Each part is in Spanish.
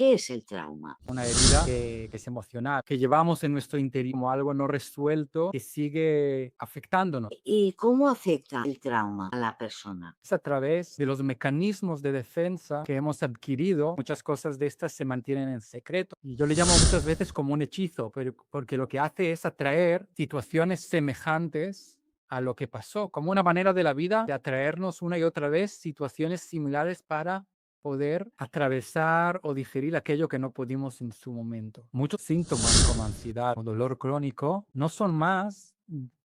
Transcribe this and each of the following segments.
¿Qué es el trauma? Una herida que es emocional, que llevamos en nuestro interior como algo no resuelto que sigue afectándonos. ¿Y cómo afecta el trauma a la persona? Es a través de los mecanismos de defensa que hemos adquirido. Muchas cosas de estas se mantienen en secreto. Y yo le llamo muchas veces como un hechizo, pero porque lo que hace es atraer situaciones semejantes a lo que pasó, como una manera de la vida de atraernos una y otra vez situaciones similares para poder atravesar o digerir aquello que no pudimos en su momento. Muchos síntomas como ansiedad o dolor crónico no son más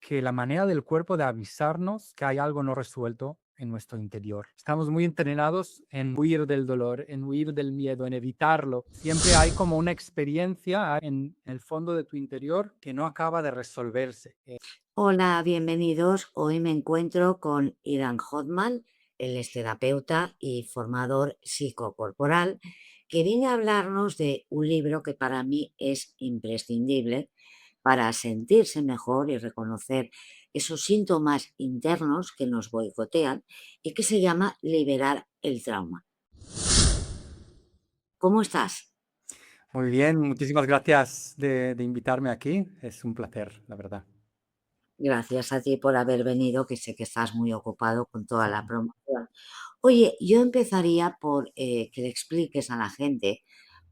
que la manera del cuerpo de avisarnos que hay algo no resuelto en nuestro interior. Estamos muy entrenados en huir del dolor, en huir del miedo, en evitarlo. Siempre hay como una experiencia en el fondo de tu interior que no acaba de resolverse. Hola, bienvenidos. Hoy me encuentro con Idan Hotman, él es terapeuta y formador psicocorporal, que viene a hablarnos de un libro que para mí es imprescindible para sentirse mejor y reconocer esos síntomas internos que nos boicotean y que se llama Liberar el trauma. ¿Cómo estás? Muy bien, muchísimas gracias de invitarme aquí. Es un placer, la verdad. Gracias a ti por haber venido, que sé que estás muy ocupado con toda la Sí. promoción. Oye, yo empezaría por que le expliques a la gente,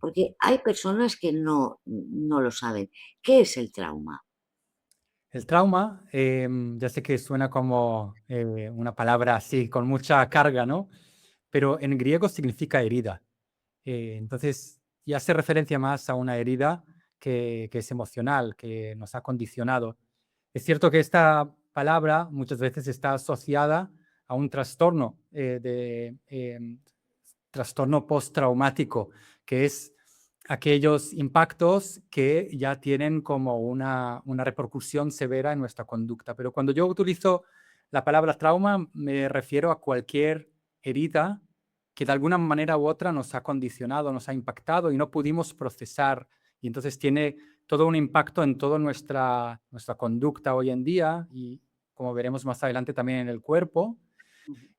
porque hay personas que no lo saben. ¿Qué es el trauma? El trauma, ya sé que suena como una palabra así, con mucha carga, ¿no? Pero en griego significa herida. Entonces, ya hace referencia más a una herida que es emocional, que nos ha condicionado. Es cierto que esta palabra muchas veces está asociada a un trastorno, trastorno postraumático, que es aquellos impactos que ya tienen como una repercusión severa en nuestra conducta. Pero cuando yo utilizo la palabra trauma, me refiero a cualquier herida que de alguna manera u otra nos ha condicionado, nos ha impactado y no pudimos procesar. Y entonces tiene todo un impacto en toda nuestra conducta hoy en día y, como veremos más adelante, también en el cuerpo.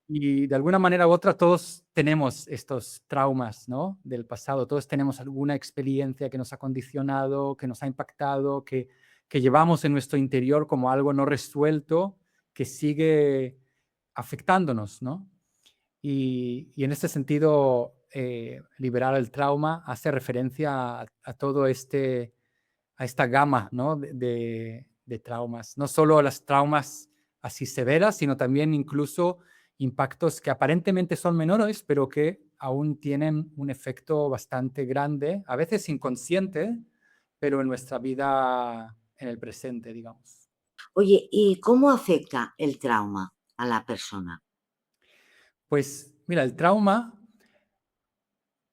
Y de alguna manera u otra todos tenemos estos traumas, ¿no? Del pasado, todos tenemos alguna experiencia que nos ha condicionado, que nos ha impactado, que llevamos en nuestro interior como algo no resuelto que sigue afectándonos, ¿no? Y en este sentido, liberar el trauma hace referencia a todo a esta gama, ¿no? De traumas. No solo las traumas así severas, sino también incluso impactos que aparentemente son menores, pero que aún tienen un efecto bastante grande, a veces inconsciente, pero en nuestra vida en el presente, digamos. Oye, ¿y cómo afecta el trauma a la persona? Pues mira, el trauma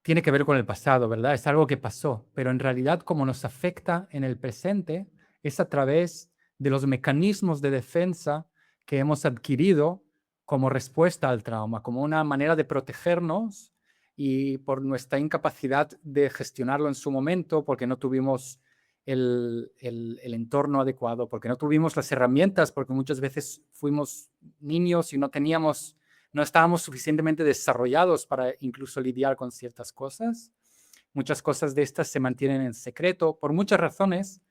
tiene que ver con el pasado, ¿verdad? Es algo que pasó, pero en realidad como nos afecta en el presente es a través de los mecanismos de defensa que hemos adquirido como respuesta al trauma, como una manera de protegernos y por nuestra incapacidad de gestionarlo en su momento, porque no tuvimos el entorno adecuado, porque no tuvimos las herramientas, porque muchas veces fuimos niños y no estábamos suficientemente desarrollados para incluso lidiar con ciertas cosas. Muchas cosas de estas se mantienen en secreto por muchas razones.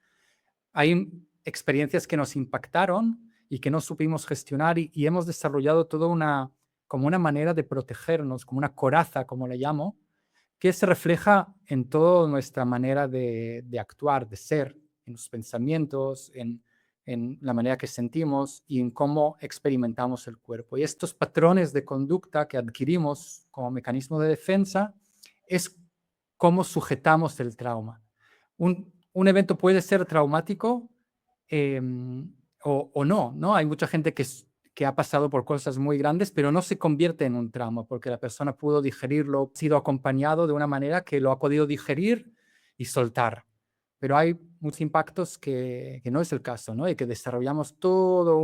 Hay experiencias que nos impactaron y que no supimos gestionar y hemos desarrollado toda como una manera de protegernos, como una coraza, como le llamo, que se refleja en toda nuestra manera de actuar, de ser, en los pensamientos, en la manera que sentimos y en cómo experimentamos el cuerpo. Y estos patrones de conducta que adquirimos como mecanismo de defensa es cómo sujetamos el trauma. Un evento puede ser traumático o no, ¿no? Hay mucha gente que ha pasado por cosas muy grandes, pero no se convierte en un trauma porque la persona pudo digerirlo, sido acompañado de una manera que lo ha podido digerir y soltar. Pero hay muchos impactos que no es el caso, ¿no? Y que desarrollamos toda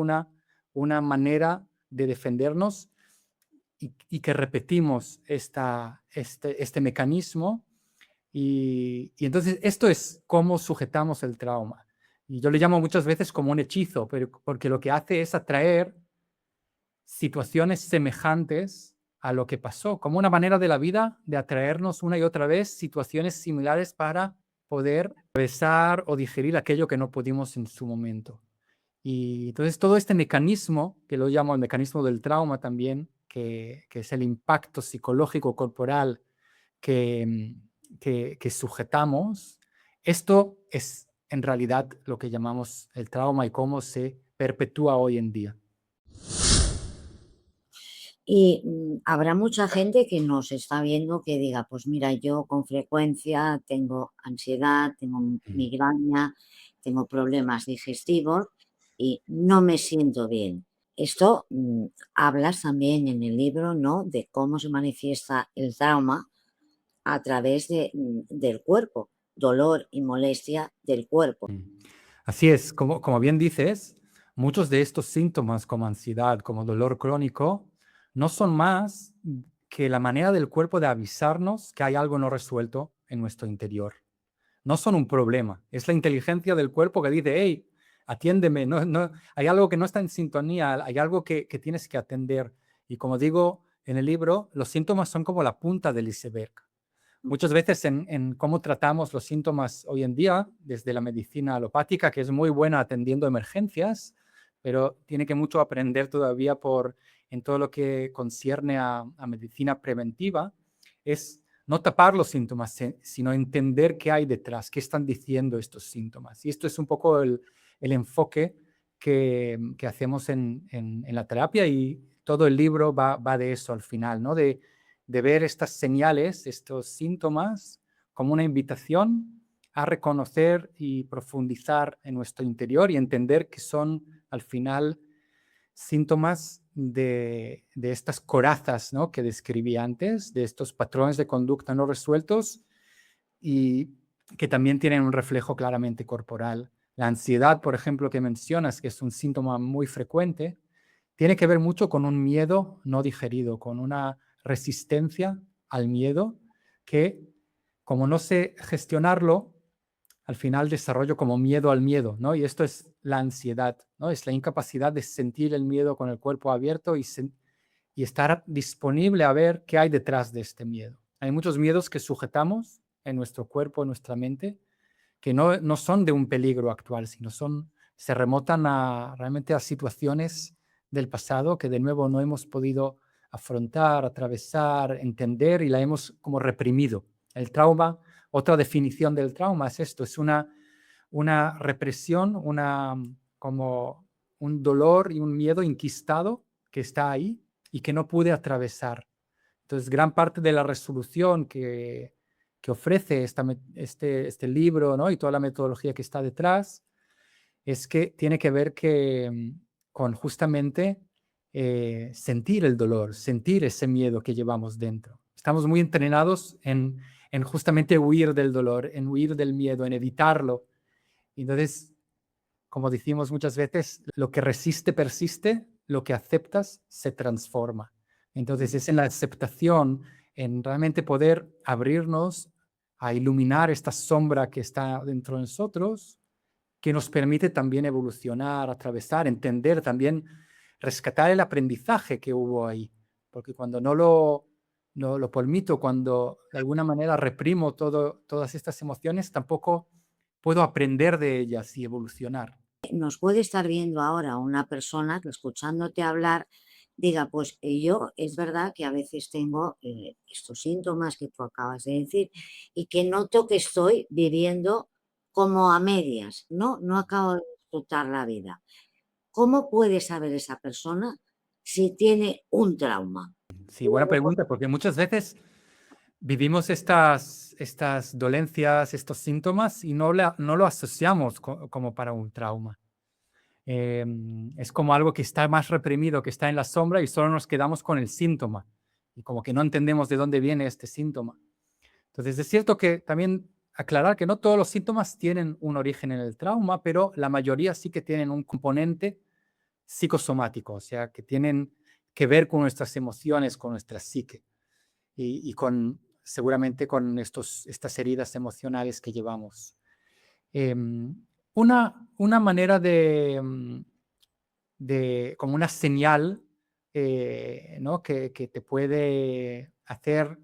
una manera de defendernos y que repetimos este mecanismo y entonces esto es cómo sujetamos el trauma. Y yo le llamo muchas veces como un hechizo, pero porque lo que hace es atraer situaciones semejantes a lo que pasó, como una manera de la vida de atraernos una y otra vez situaciones similares para poder atravesar o digerir aquello que no pudimos en su momento. Y entonces todo este mecanismo, que lo llamo el mecanismo del trauma también, que es el impacto psicológico corporal que sujetamos, esto es en realidad lo que llamamos el trauma y cómo se perpetúa hoy en día. Y habrá mucha gente que nos está viendo que diga, pues mira, yo con frecuencia tengo ansiedad, tengo Mm. migraña, tengo problemas digestivos y no me siento bien. Esto hablas también en el libro, ¿no? De cómo se manifiesta el trauma a través del cuerpo, dolor y molestia del cuerpo. Así es, como bien dices, muchos de estos síntomas como ansiedad, como dolor crónico, no son más que la manera del cuerpo de avisarnos que hay algo no resuelto en nuestro interior. No son un problema, es la inteligencia del cuerpo que dice, hey, atiéndeme, hay algo que no está en sintonía, hay algo que tienes que atender. Y como digo en el libro, los síntomas son como la punta del iceberg. Muchas veces en cómo tratamos los síntomas hoy en día, desde la medicina alopática, que es muy buena atendiendo emergencias, pero tiene que mucho aprender todavía en todo lo que concierne a medicina preventiva, es no tapar los síntomas, sino entender qué hay detrás, qué están diciendo estos síntomas. Y esto es un poco el enfoque que hacemos en la terapia, y todo el libro va de eso al final, ¿no? De ver estas señales, estos síntomas, como una invitación a reconocer y profundizar en nuestro interior y entender que son al final síntomas de estas corazas, ¿no?, que describí antes, de estos patrones de conducta no resueltos y que también tienen un reflejo claramente corporal. La ansiedad, por ejemplo, que mencionas, que es un síntoma muy frecuente, tiene que ver mucho con un miedo no digerido, con una resistencia al miedo que, como no sé gestionarlo, al final desarrollo como miedo al miedo, ¿no? Y esto es la ansiedad, ¿no? Es la incapacidad de sentir el miedo con el cuerpo abierto y estar disponible a ver qué hay detrás de este miedo. Hay muchos miedos que sujetamos en nuestro cuerpo, en nuestra mente, que no son de un peligro actual, sino se remontan realmente a situaciones del pasado que de nuevo no hemos podido afrontar, atravesar, entender, y la hemos como reprimido. El trauma, otra definición del trauma es esto, es una represión, como un dolor y un miedo inquistado que está ahí y que no pude atravesar. Entonces, gran parte de la resolución que ofrece este libro, ¿no?, y toda la metodología que está detrás, es que tiene que ver con justamente sentir el dolor, sentir ese miedo que llevamos dentro. Estamos muy entrenados en justamente huir del dolor, en huir del miedo, en evitarlo. Entonces, como decimos muchas veces, lo que resiste persiste, lo que aceptas se transforma. Entonces es en la aceptación, en realmente poder abrirnos a iluminar esta sombra que está dentro de nosotros, que nos permite también evolucionar, atravesar, entender, también rescatar el aprendizaje que hubo ahí. Porque cuando no lo permito, cuando de alguna manera reprimo todas estas emociones, tampoco puedo aprender de ellas y evolucionar. Nos puede estar viendo ahora una persona que, escuchándote hablar, diga, pues yo es verdad que a veces tengo estos síntomas que tú acabas de decir y que noto que estoy viviendo como a medias, ¿no? No acabo de disfrutar la vida. ¿Cómo puede saber esa persona si tiene un trauma? Sí, buena pregunta, porque muchas veces vivimos estas dolencias, estos síntomas y no lo asociamos como para un trauma. Es como algo que está más reprimido, que está en la sombra, y solo nos quedamos con el síntoma y como que no entendemos de dónde viene este síntoma. Entonces, es cierto que también aclarar que no todos los síntomas tienen un origen en el trauma, pero la mayoría sí que tienen un componente psicosomático, o sea, que tienen que ver con nuestras emociones, con nuestra psique y seguramente con estas heridas emocionales que llevamos. Em, una manera como una señal ¿no? Que te puede hacer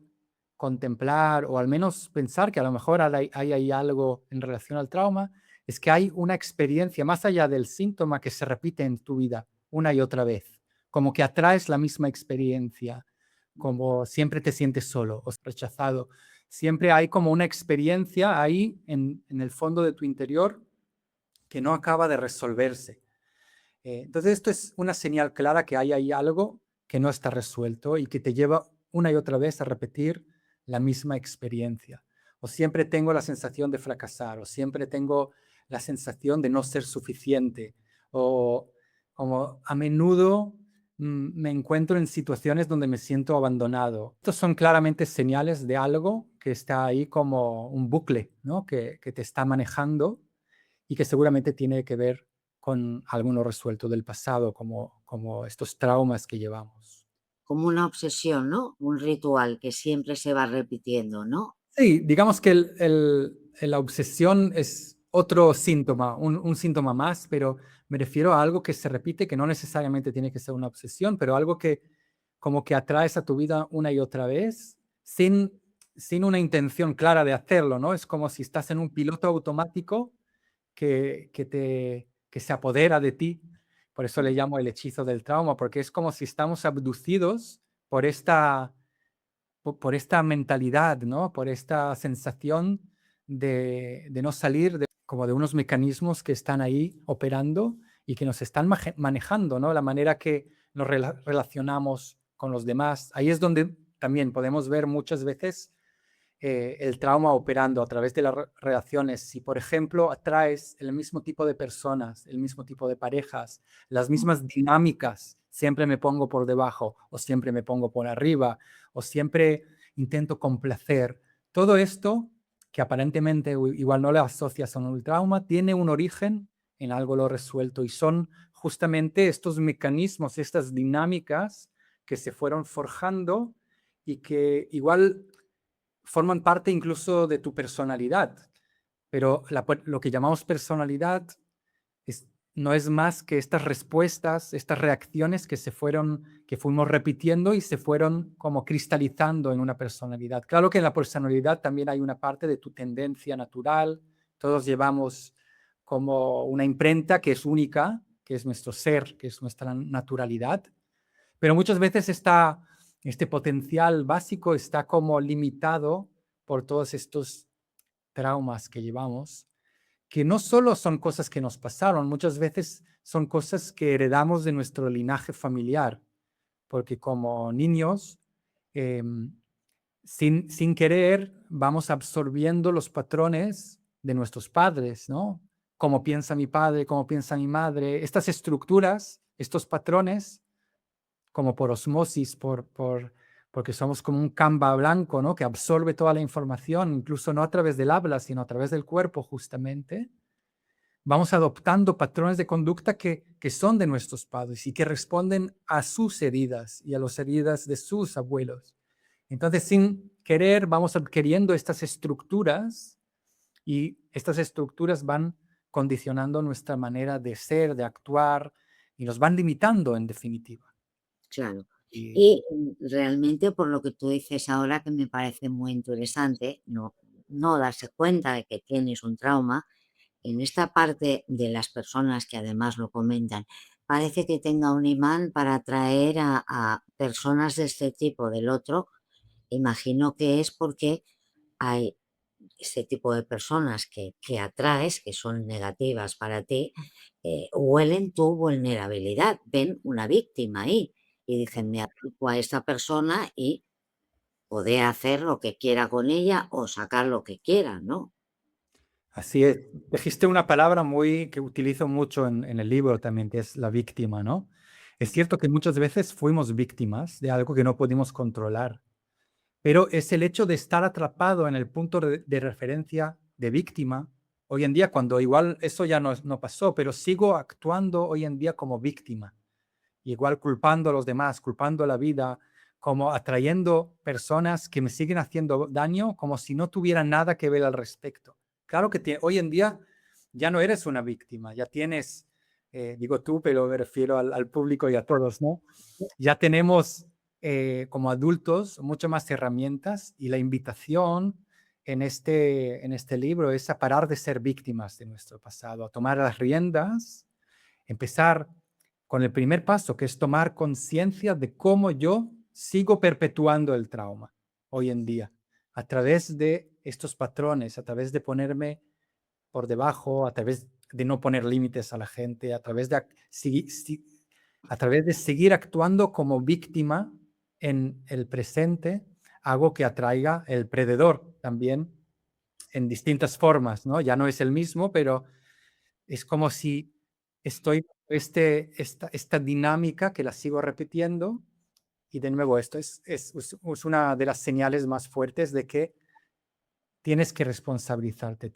contemplar o al menos pensar que a lo mejor hay ahí algo en relación al trauma, es que hay una experiencia más allá del síntoma que se repite en tu vida una y otra vez, como que atraes la misma experiencia, como siempre te sientes solo o rechazado. Siempre hay como una experiencia ahí en el fondo de tu interior que no acaba de resolverse. Entonces esto es una señal clara que hay ahí algo que no está resuelto y que te lleva una y otra vez a repetir la misma experiencia. O siempre tengo la sensación de fracasar, o siempre tengo la sensación de no ser suficiente, o como a menudo me encuentro en situaciones donde me siento abandonado. Estos son claramente señales de algo que está ahí como un bucle, ¿no? Que te está manejando y que seguramente tiene que ver con algo no resuelto del pasado, como estos traumas que llevamos. Como una obsesión, ¿no? Un ritual que siempre se va repitiendo, ¿no? Sí, digamos que la obsesión es otro síntoma, un síntoma más, pero me refiero a algo que se repite, que no necesariamente tiene que ser una obsesión, pero algo que como que atraes a tu vida una y otra vez sin una intención clara de hacerlo, ¿no? Es como si estás en un piloto automático que se apodera de ti. Por eso le llamo el hechizo del trauma, porque es como si estamos abducidos por por esta mentalidad, ¿no? Por esta sensación de no salir como de unos mecanismos que están ahí operando y que nos están manejando, ¿no? La manera que nos relacionamos con los demás. Ahí es donde también podemos ver muchas veces el trauma operando a través de las relaciones. Si, por ejemplo, atraes el mismo tipo de personas, el mismo tipo de parejas, las mismas dinámicas, siempre me pongo por debajo o siempre me pongo por arriba o siempre intento complacer. Todo esto, que aparentemente igual no le asocias a un trauma, tiene un origen en algo lo resuelto y son justamente estos mecanismos, estas dinámicas que se fueron forjando y que igual forman parte incluso de tu personalidad, pero lo que llamamos personalidad no es más que estas respuestas, estas reacciones que fuimos repitiendo y se fueron como cristalizando en una personalidad. Claro que en la personalidad también hay una parte de tu tendencia natural, todos llevamos como una imprenta que es única, que es nuestro ser, que es nuestra naturalidad, pero muchas veces este potencial básico está como limitado por todos estos traumas que llevamos, que no solo son cosas que nos pasaron, muchas veces son cosas que heredamos de nuestro linaje familiar, porque como niños, em, sin querer, vamos absorbiendo los patrones de nuestros padres, ¿no? Cómo piensa mi padre, cómo piensa mi madre, estas estructuras, estos patrones como por osmosis, porque somos como un Canva blanco, ¿no? Que absorbe toda la información, incluso no a través del habla, sino a través del cuerpo, justamente. Vamos adoptando patrones de conducta que son de nuestros padres y que responden a sus heridas y a las heridas de sus abuelos. Entonces, sin querer, vamos adquiriendo estas estructuras y estas estructuras van condicionando nuestra manera de ser, de actuar y nos van limitando en definitiva. Claro. Y Y realmente, por lo que tú dices ahora, que me parece muy interesante, no darse cuenta de que tienes un trauma, en esta parte de las personas que además lo comentan, parece que tenga un imán para atraer a personas de este tipo del otro. Imagino que es porque hay ese tipo de personas que atraes, que son negativas para ti, huelen tu vulnerabilidad, ven una víctima ahí y dicen, me aplico a esta persona y poder hacer lo que quiera con ella o sacar lo que quiera, ¿no? así es. Dijiste una palabra muy que utilizo mucho en el libro también, que es la víctima, ¿no? Es cierto que muchas veces fuimos víctimas de algo que no pudimos controlar, pero es el hecho de estar atrapado en el punto de referencia de víctima. Hoy en día, cuando igual eso ya no pasó, pero sigo actuando hoy en día como víctima, igual culpando a los demás, culpando a la vida, como atrayendo personas que me siguen haciendo daño como si no tuvieran nada que ver al respecto. Claro que hoy en día ya no eres una víctima, ya tienes digo tú, pero me refiero al público y a todos, ¿no? Ya tenemos como adultos muchas más herramientas y la invitación en este libro es a parar de ser víctimas de nuestro pasado, a tomar las riendas, empezar con el primer paso, que es tomar conciencia de cómo yo sigo perpetuando el trauma hoy en día, a través de estos patrones, a través de ponerme por debajo, a través de no poner límites a la gente, a través de seguir actuando como víctima en el presente, hago que atraiga el predador también en distintas formas, ¿no? Ya no es el mismo, pero es como si estoy esta dinámica que la sigo repitiendo y de nuevo esto es una de las señales más fuertes de que tienes que responsabilizarte,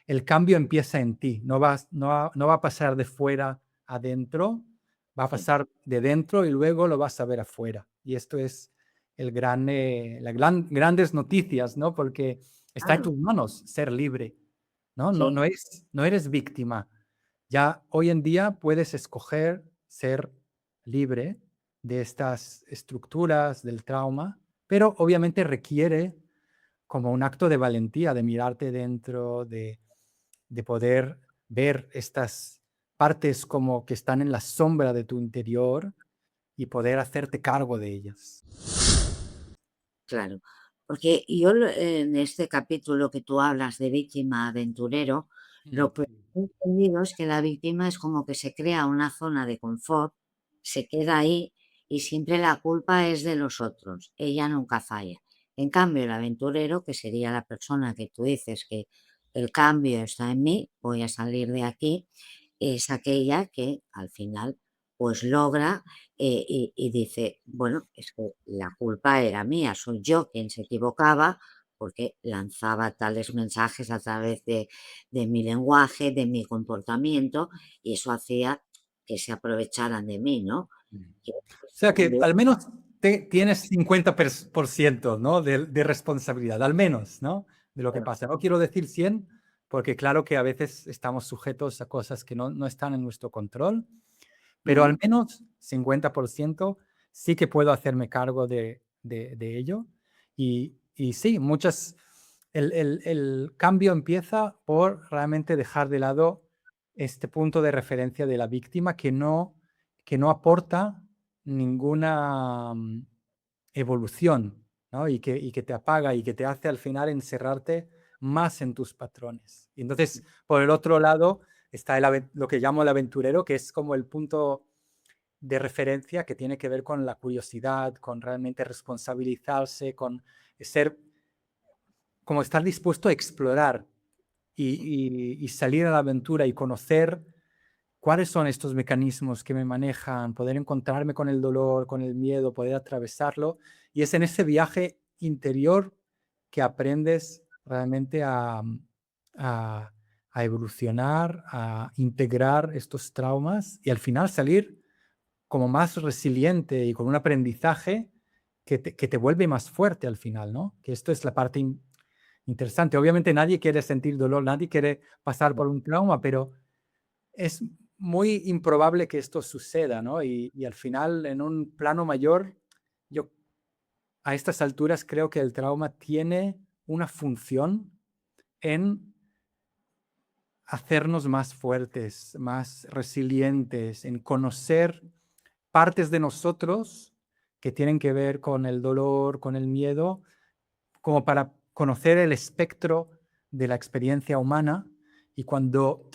el cambio empieza en ti, no va a pasar de fuera a dentro, va a Sí, pasar de dentro y luego lo vas a ver afuera. Y esto es grandes noticias, ¿no? Porque está en claro, tus manos ser libre, ¿no? sí, No eres víctima. Ya hoy en día puedes escoger ser libre de estas estructuras del trauma, pero obviamente requiere como un acto de valentía, de mirarte dentro, de poder ver estas partes como que están en la sombra de tu interior y poder hacerte cargo de ellas. claro. Porque en este capítulo que tú hablas de víctima aventurero, Mm, lo que he entendido es que la víctima es como que se crea una zona de confort, se queda ahí y siempre la culpa es de los otros. Ella nunca falla. En cambio, el aventurero, que sería la persona que tú dices que el cambio está en mí, voy a salir de aquí, es aquella que al final pues logra y dice, bueno, es que la culpa era mía, soy yo quien se equivocaba porque lanzaba tales mensajes a través de mi lenguaje, de mi comportamiento, y eso hacía que se aprovecharan de mí, ¿no? mm. Que O sea que al menos tienes 50%, ¿no? De responsabilidad, al menos, ¿no? De lo que Bueno, pasa. No quiero decir 100, porque claro que a veces estamos sujetos a cosas que no están en nuestro control, pero ujú, al menos 50% sí que puedo hacerme cargo de ello. Y sí, el cambio empieza por realmente dejar de lado este punto de referencia de la víctima que no aporta ninguna evolución, ¿no? Y que te apaga y que te hace al final encerrarte más en tus patrones. Y entonces, por el otro lado, está lo que llamo el aventurero, que es como el punto de referencia que tiene que ver con la curiosidad, con realmente responsabilizarse, con ser, como estar dispuesto a explorar y salir a la aventura y conocer cuáles son estos mecanismos que me manejan, poder encontrarme con el dolor, con el miedo, poder atravesarlo. Y es en ese viaje interior que aprendes realmente a, a evolucionar, a integrar estos traumas y al final salir como más resiliente y con un aprendizaje que te vuelve más fuerte al final, ¿no? Que esto es la parte interesante. Obviamente nadie quiere sentir dolor, nadie quiere pasar por un trauma, pero es muy improbable que esto suceda, ¿no? Y al final, en un plano mayor, yo a estas alturas creo que el trauma tiene una función en hacernos más fuertes, más resilientes, en conocer partes de nosotros que tienen que ver con el dolor, con el miedo, como para conocer el espectro de la experiencia humana. Y cuando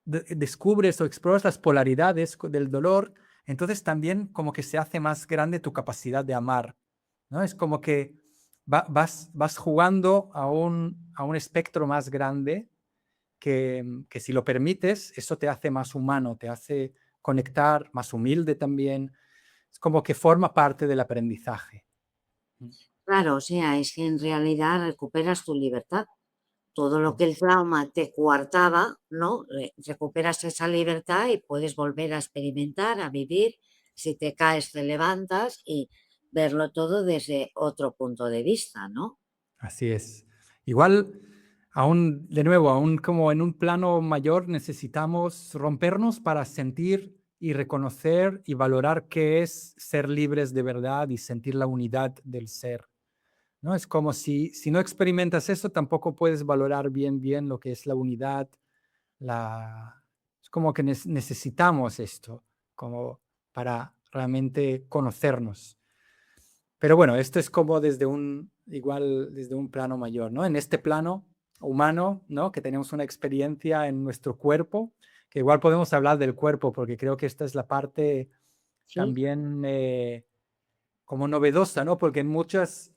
descubres o exploras las polaridades del dolor, entonces también como que se hace más grande tu capacidad de amar, ¿no? Es como que vas jugando a un espectro más grande que si lo permites, eso te hace más humano, te hace conectar, más humilde también. Es como que forma parte del aprendizaje. claro, o sea, es que en realidad recuperas tu libertad. Todo lo que el trauma te coartaba, ¿no? Recuperas esa libertad y puedes volver a experimentar, a vivir. Si te caes, te levantas y verlo todo desde otro punto de vista, ¿no? Así es. Igual Aún, de nuevo, aún como en un plano mayor necesitamos rompernos para sentir y reconocer y valorar qué es ser libres de verdad y sentir la unidad del ser, ¿no? Es como si no experimentas eso, tampoco puedes valorar bien lo que es la unidad, la es como que necesitamos esto, como para realmente conocernos. Pero bueno, esto es como desde un igual desde un plano mayor, ¿no? En este plano humano, ¿no? Que tenemos una experiencia en nuestro cuerpo, que igual podemos hablar del cuerpo, porque creo que esta es la parte Sí, también, como novedosa, ¿no? Porque en muchos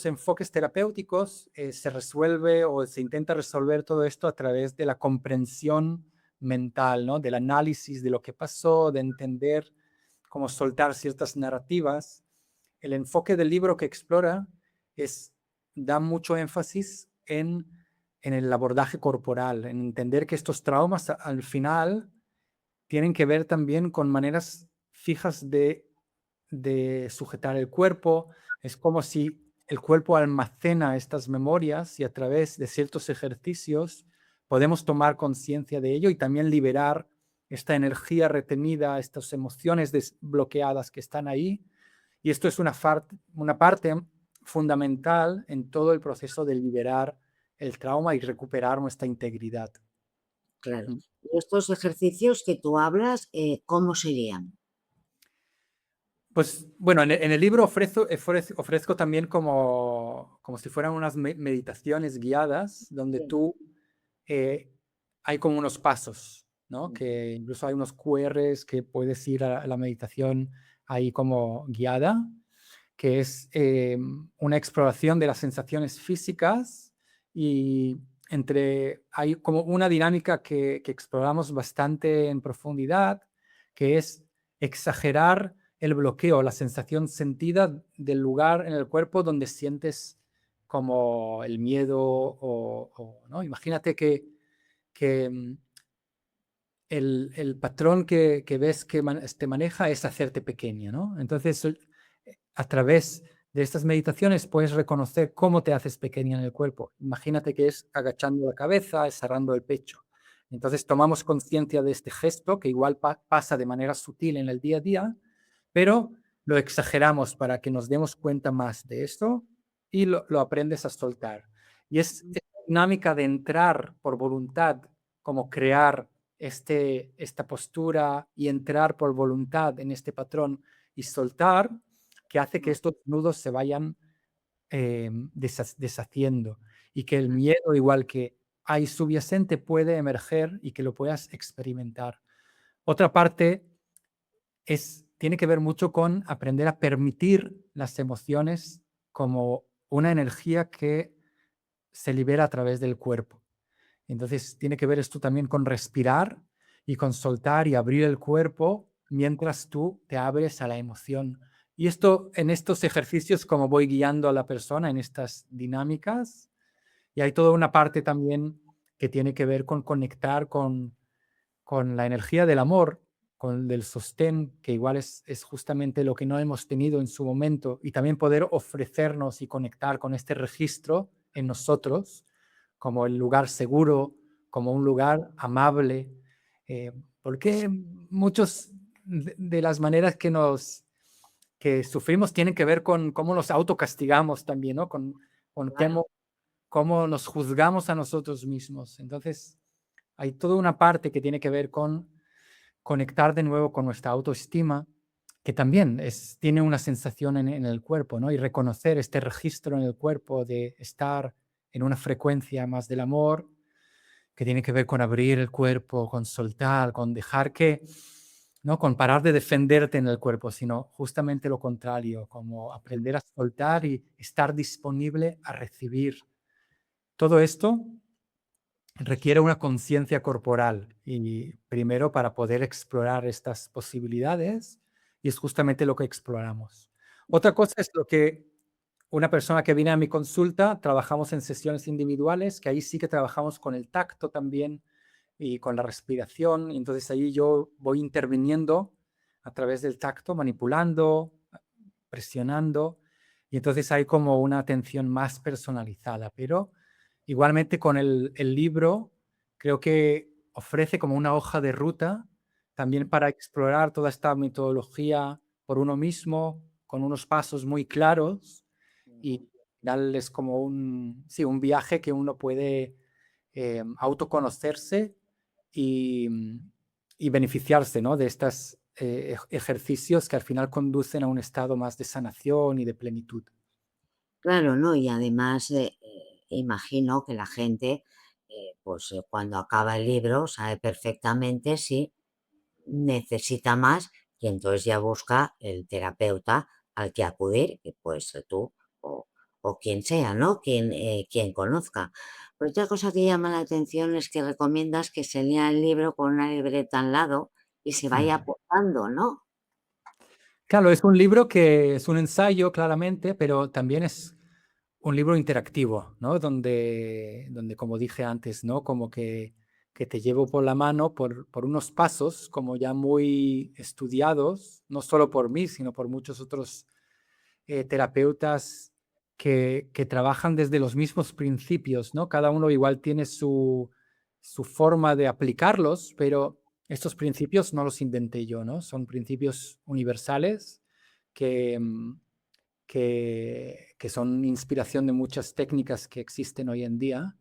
enfoques terapéuticos, se resuelve o se intenta resolver todo esto a través de la comprensión mental, ¿no? Del análisis de lo que pasó, de entender cómo soltar ciertas narrativas. El enfoque del libro que explora es, da mucho énfasis en el abordaje corporal, en entender que estos traumas al final tienen que ver también con maneras fijas de sujetar el cuerpo. Es como si el cuerpo almacena estas memorias y a través de ciertos ejercicios podemos tomar conciencia de ello y también liberar esta energía retenida, estas emociones desbloqueadas que están ahí. Y esto es una parte fundamental en todo el proceso de liberar el trauma y recuperar nuestra integridad. claro. Mm. Y estos ejercicios que tú hablas, ¿cómo serían? Pues bueno, en el libro ofrezco también como si fueran unas meditaciones guiadas, donde Sí. tú hay como unos pasos, ¿no? Mm. Que incluso hay unos QRs que puedes ir a la meditación ahí como guiada, que es una exploración de las sensaciones físicas y hay como una dinámica que exploramos bastante en profundidad, que es exagerar el bloqueo, la sensación sentida del lugar en el cuerpo donde sientes como el miedo ¿no? Imagínate que el patrón que ves que te maneja es hacerte pequeña, ¿no? Entonces, a través de estas meditaciones puedes reconocer cómo te haces pequeña en el cuerpo. Imagínate que es agachando la cabeza, cerrando el pecho. Entonces tomamos conciencia de este gesto que igual pasa de manera sutil en el día a día, pero lo exageramos para que nos demos cuenta más de esto y lo aprendes a soltar. Y es esta dinámica de entrar por voluntad, como crear esta postura y entrar por voluntad en este patrón y soltar, que hace que estos nudos se vayan deshaciendo y que el miedo, igual que hay subyacente, puede emerger y que lo puedas experimentar. Otra parte tiene que ver mucho con aprender a permitir las emociones como una energía que se libera a través del cuerpo. Entonces tiene que ver esto también con respirar y con soltar y abrir el cuerpo mientras tú te abres a la emoción. Y esto en estos ejercicios, como voy guiando a la persona en estas dinámicas, y hay toda una parte también que tiene que ver con conectar con la energía del amor, con del sostén, que igual es justamente lo que no hemos tenido en su momento, y también poder ofrecernos y conectar con este registro en nosotros como el lugar seguro, como un lugar amable, porque muchos de las maneras que sufrimos tienen que ver con cómo nos autocastigamos también, ¿no? Con Claro. cómo nos juzgamos a nosotros mismos. Entonces, hay toda una parte que tiene que ver con conectar de nuevo con nuestra autoestima, que también tiene una sensación en el cuerpo, ¿no? Y reconocer este registro en el cuerpo de estar en una frecuencia más del amor, que tiene que ver con abrir el cuerpo, con soltar, con dejar que, ¿no? Con parar de defenderte en el cuerpo, sino justamente lo contrario, como aprender a soltar y estar disponible a recibir. Todo esto requiere una conciencia corporal y primero para poder explorar estas posibilidades y es justamente lo que exploramos. Otra cosa es lo que una persona que viene a mi consulta, trabajamos en sesiones individuales, que ahí sí que trabajamos con el tacto también y con la respiración, y entonces ahí yo voy interviniendo a través del tacto, manipulando, presionando, y entonces hay como una atención más personalizada, pero igualmente con el libro, creo que ofrece como una hoja de ruta también para explorar toda esta metodología por uno mismo, con unos pasos muy claros y Ujú. al final es como un, sí, un viaje que uno puede autoconocerse y, y beneficiarse, ¿no? De estos ejercicios que al final conducen a un estado más de sanación y de plenitud. Claro, ¿no? Y además, imagino que la gente, pues, cuando acaba el libro sabe perfectamente si necesita más y entonces ya busca el terapeuta al que acudir, que puede ser tú o, o quien sea, ¿no? Quien conozca. Pero otra cosa que llama la atención es que recomiendas que se lea el libro con una libreta al lado y se vaya Mm. apuntando, ¿no? Claro, es un libro que es un ensayo, claramente, pero también es un libro interactivo, ¿no? Donde como dije antes, ¿no? Como que te llevo por la mano por unos pasos como ya muy estudiados, no solo por mí, sino por muchos otros terapeutas que trabajan desde los mismos principios, ¿no? Cada uno igual tiene su forma de aplicarlos, pero estos principios no los inventé yo, ¿no? Son principios universales que, que son inspiración de muchas técnicas que existen hoy en día.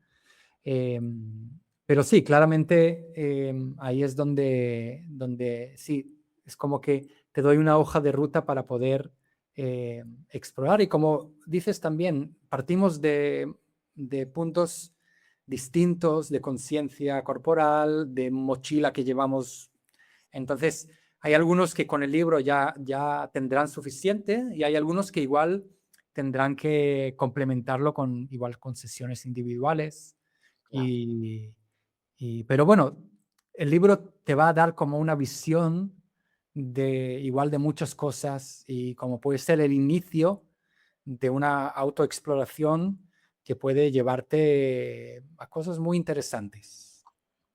Pero sí, claramente ahí es donde sí, es como que te doy una hoja de ruta para poder explorar. Y como dices también, partimos de puntos distintos, de conciencia corporal, de mochila que llevamos. Entonces, hay algunos que con el libro ya tendrán suficiente y hay algunos que igual tendrán que complementarlo con igual con sesiones individuales Claro. y pero bueno, el libro te va a dar como una visión de igual de muchas cosas y como puede ser el inicio de una autoexploración que puede llevarte a cosas muy interesantes.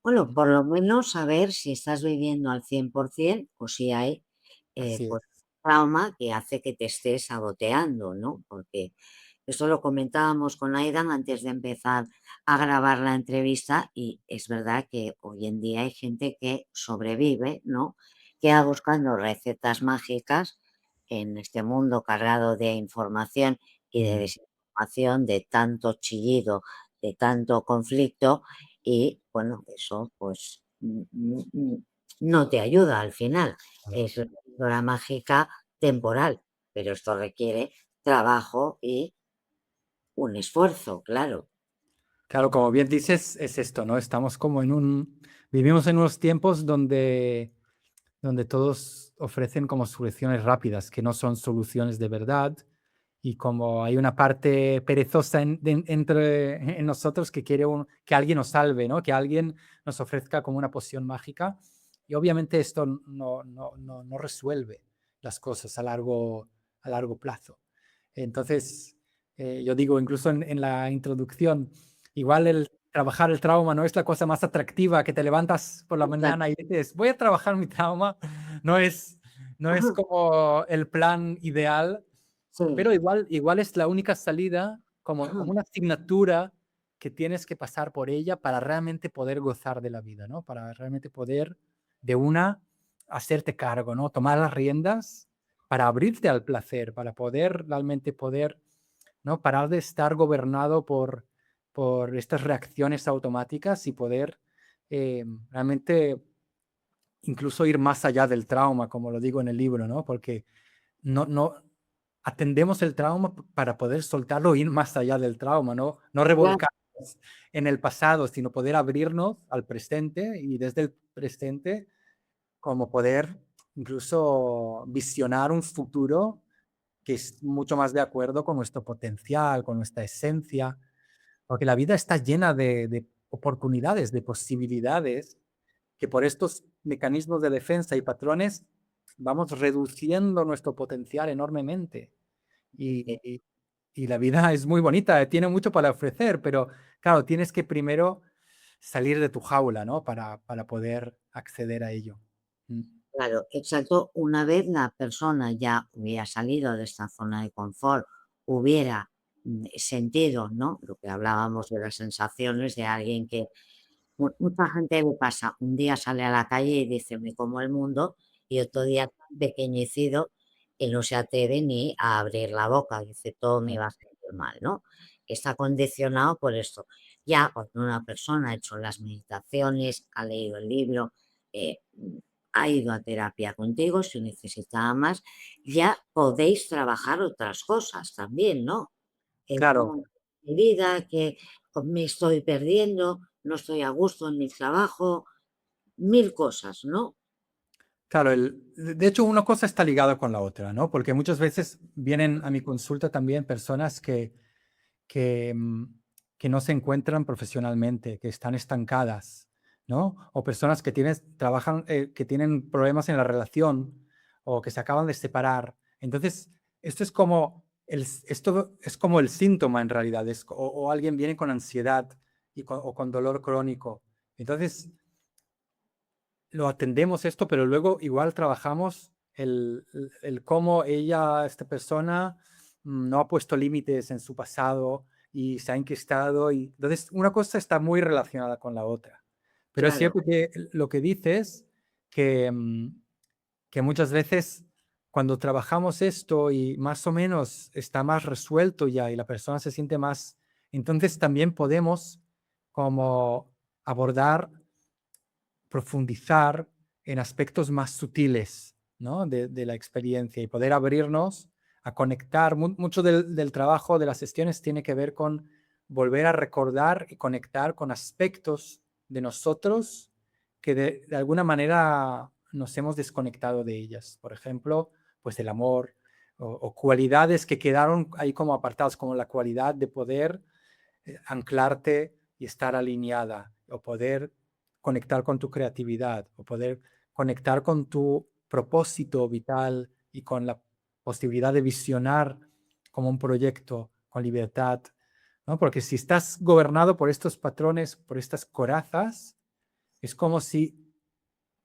Bueno, Ujú. por lo menos saber si estás viviendo al 100% o si hay, Así pues, es. trauma que hace que te estés saboteando, ¿no? Porque eso lo comentábamos con Aidan antes de empezar a grabar la entrevista y es verdad que hoy en día hay gente que sobrevive, ¿no? Que va buscando recetas mágicas en este mundo cargado de información y de Mm, desinformación, de tanto chillido, de tanto conflicto y bueno, eso pues no te ayuda al final. claro. Es la píldora mágica temporal, pero esto requiere trabajo y un esfuerzo, claro. Claro, como bien dices, es esto, ¿no? Estamos como vivimos en unos tiempos donde todos ofrecen como soluciones rápidas, que no son soluciones de verdad, y como hay una parte perezosa en nosotros que quiere que alguien nos salve, ¿no? Que alguien nos ofrezca como una poción mágica, y obviamente esto no resuelve las cosas a largo plazo. Entonces, yo digo, incluso en la introducción, igual el trabajar el trauma no es la cosa más atractiva, que te levantas por la mañana y dices, voy a trabajar mi trauma, no es, no es como el plan ideal, Sí, pero igual es la única salida, como una asignatura que tienes que pasar por ella para realmente poder gozar de la vida, ¿no? Para realmente poder de una hacerte cargo, ¿no? Tomar las riendas para abrirte al placer, para poder realmente poder, ¿no? Parar de estar gobernado por estas reacciones automáticas y poder realmente incluso ir más allá del trauma, como lo digo en el libro, ¿no? Porque no atendemos el trauma para poder soltarlo, e ir más allá del trauma, no claro, revolcarnos en el pasado, sino poder abrirnos al presente y desde el presente como poder incluso visionar un futuro que es mucho más de acuerdo con nuestro potencial, con nuestra esencia, porque la vida está llena de oportunidades, de posibilidades, que por estos mecanismos de defensa y patrones vamos reduciendo nuestro potencial enormemente. eh, Y, y la vida es muy bonita, tiene mucho para ofrecer, pero claro, tienes que primero salir de tu jaula, ¿no? Para poder acceder a ello. Mm, claro, exacto. Una vez la persona ya hubiera salido de esta zona de confort, hubiera sentido, ¿no? Lo que hablábamos de las sensaciones de alguien que mucha gente le pasa, un día sale a la calle y dice: "Me como el mundo", y otro día tan pequeñecido que no se atreve ni a abrir la boca, dice: "Todo me va a sentir mal", ¿no? Está condicionado por esto. Ya cuando una persona ha hecho las meditaciones, ha leído el libro, ha ido a terapia contigo, si necesitaba más, ya podéis trabajar otras cosas también, ¿no? El Claro, cómo mi vida, que me estoy perdiendo, no estoy a gusto en mi trabajo, 1000 cosas, ¿no? claro, de hecho, una cosa está ligada con la otra, ¿no? Porque muchas veces vienen a mi consulta también personas que, que no se encuentran profesionalmente, que están estancadas, ¿no? O personas que trabajan, que tienen problemas en la relación o que se acaban de separar. Entonces, esto es como el síntoma en realidad, o alguien viene con ansiedad o con dolor crónico. Entonces, lo atendemos esto, pero luego igual trabajamos el cómo esta persona, no ha puesto límites en su pasado y se ha enquistado. Y entonces, una cosa está muy relacionada con la otra. Pero es Claro, cierto que lo que dices, que, que muchas veces cuando trabajamos esto y más o menos está más resuelto ya y la persona se siente más, entonces también podemos como abordar, profundizar en aspectos más sutiles, ¿no? De la experiencia y poder abrirnos a conectar. Mucho del trabajo de las sesiones tiene que ver con volver a recordar y conectar con aspectos de nosotros que de alguna manera nos hemos desconectado de ellas. Por ejemplo, pues el amor o cualidades que quedaron ahí como apartados, como la cualidad de poder anclarte y estar alineada, o poder conectar con tu creatividad, o poder conectar con tu propósito vital y con la posibilidad de visionar como un proyecto con libertad, ¿no? Porque si estás gobernado por estos patrones, por estas corazas, es como si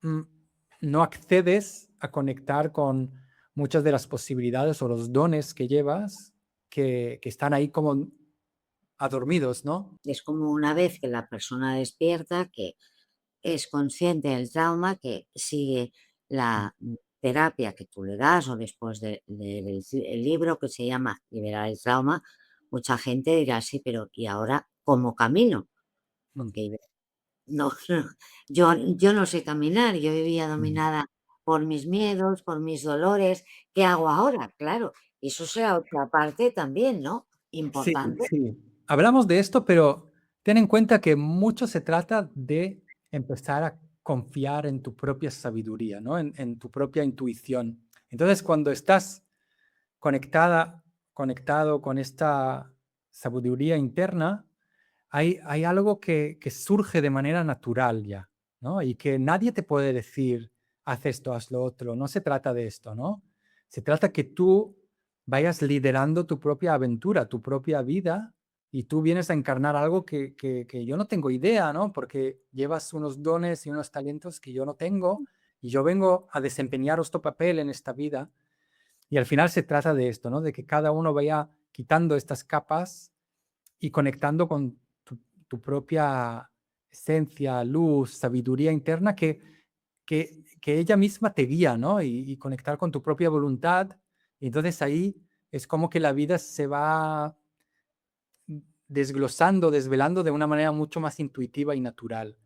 mm, no accedes a conectar con muchas de las posibilidades o los dones que llevas que están ahí como adormidos, ¿no? es como una vez que la persona despierta, que es consciente del trauma, que sigue la terapia que tú le das o después de leer el libro que se llama Liberar el trauma, mucha gente dirá: "Sí, pero ¿y ahora cómo camino?". Mm, Porque no, yo no sé caminar, yo vivía mm. dominada por mis miedos, por mis dolores. ¿Qué hago ahora? Claro, eso será otra parte también, ¿no? Sí, Importante. sí. Hablamos de esto, pero ten en cuenta que mucho se trata de empezar a confiar en tu propia sabiduría, ¿no? En tu propia intuición. Entonces, cuando estás conectado con esta sabiduría interna, hay algo que surge de manera natural ya, ¿no? Y que nadie te puede decir, haz esto, haz lo otro. No se trata de esto, ¿no? Se trata que tú vayas liderando tu propia aventura, tu propia vida, y tú vienes a encarnar algo que yo no tengo idea, ¿no? Porque llevas unos dones y unos talentos que yo no tengo, y yo vengo a desempeñar este papel en esta vida. Y al final se trata de esto, ¿no? De que cada uno vaya quitando estas capas y conectando con tu propia esencia, luz, sabiduría interna que ella misma te guía, ¿no? Y conectar con tu propia voluntad. Y entonces ahí es como que la vida se va desglosando, desvelando de una manera mucho más intuitiva y natural.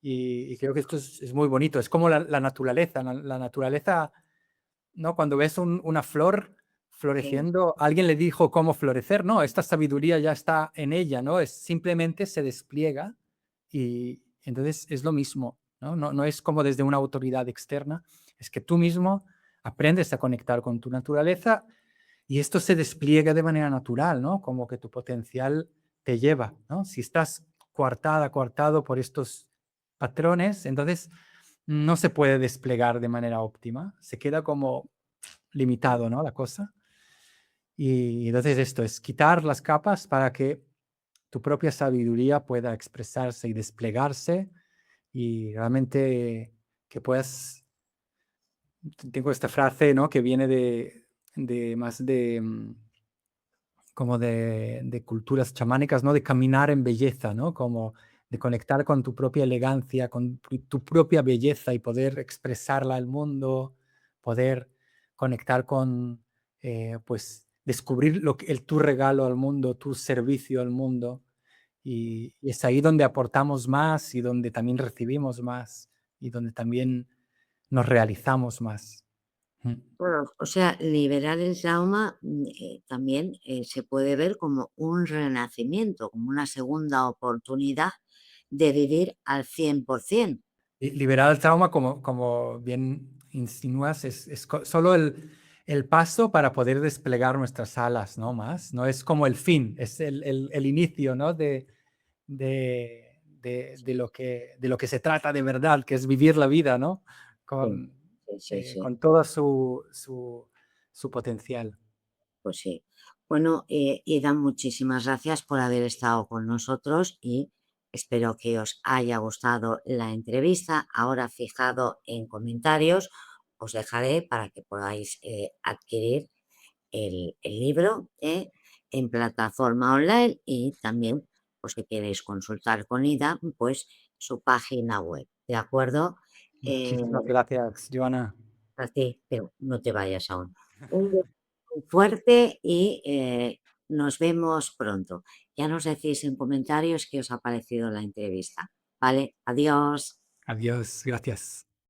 Y creo que esto es muy bonito. Es como la naturaleza. La naturaleza, ¿no? Cuando ves una flor Sí, floreciendo, alguien le dijo cómo florecer, no, esta sabiduría ya está en ella, ¿no? Es simplemente se despliega y entonces es lo mismo, ¿no? No es como desde una autoridad externa, es que tú mismo aprendes a conectar con tu naturaleza y esto se despliega de manera natural, ¿no? Como que tu potencial te lleva, ¿no? Si estás coartado por estos patrones, entonces no se puede desplegar de manera óptima, se queda como limitado, ¿no? La cosa. Y entonces esto es quitar las capas para que tu propia sabiduría pueda expresarse y desplegarse y realmente que puedas, tengo esta frase, ¿no? Que viene de más de, como de culturas chamánicas, ¿no? De caminar en belleza, ¿no? Como de conectar con tu propia elegancia, con tu propia belleza y poder expresarla al mundo, poder conectar con, pues, descubrir lo que tu regalo al mundo, tu servicio al mundo. Y es ahí donde aportamos más y donde también recibimos más y donde también nos realizamos más. Mm. Bueno, o sea, liberar el trauma, también, se puede ver como un renacimiento, como una segunda oportunidad de vivir al 100%. Liberar el trauma, como bien insinúas, es solo el paso para poder desplegar nuestras alas, no más. No es como el fin, es el inicio, ¿no? De lo que se trata de verdad, que es vivir la vida, ¿no? Sí, Con, sí, sí, sí. con toda su potencial. Pues sí. Bueno, Ida, muchísimas gracias por haber estado con nosotros y espero que os haya gustado la entrevista. Ahora, fijado en comentarios, os dejaré para que podáis adquirir el libro en plataforma online y también, pues si queréis consultar con Ida, pues su página web. ¿De acuerdo? Eh, Muchísimas gracias, Joana. a ti, pero no te vayas aún. Un beso muy fuerte y nos vemos pronto. Ya nos decís en comentarios qué os ha parecido la entrevista. ¿Vale? Adiós. Adiós, gracias.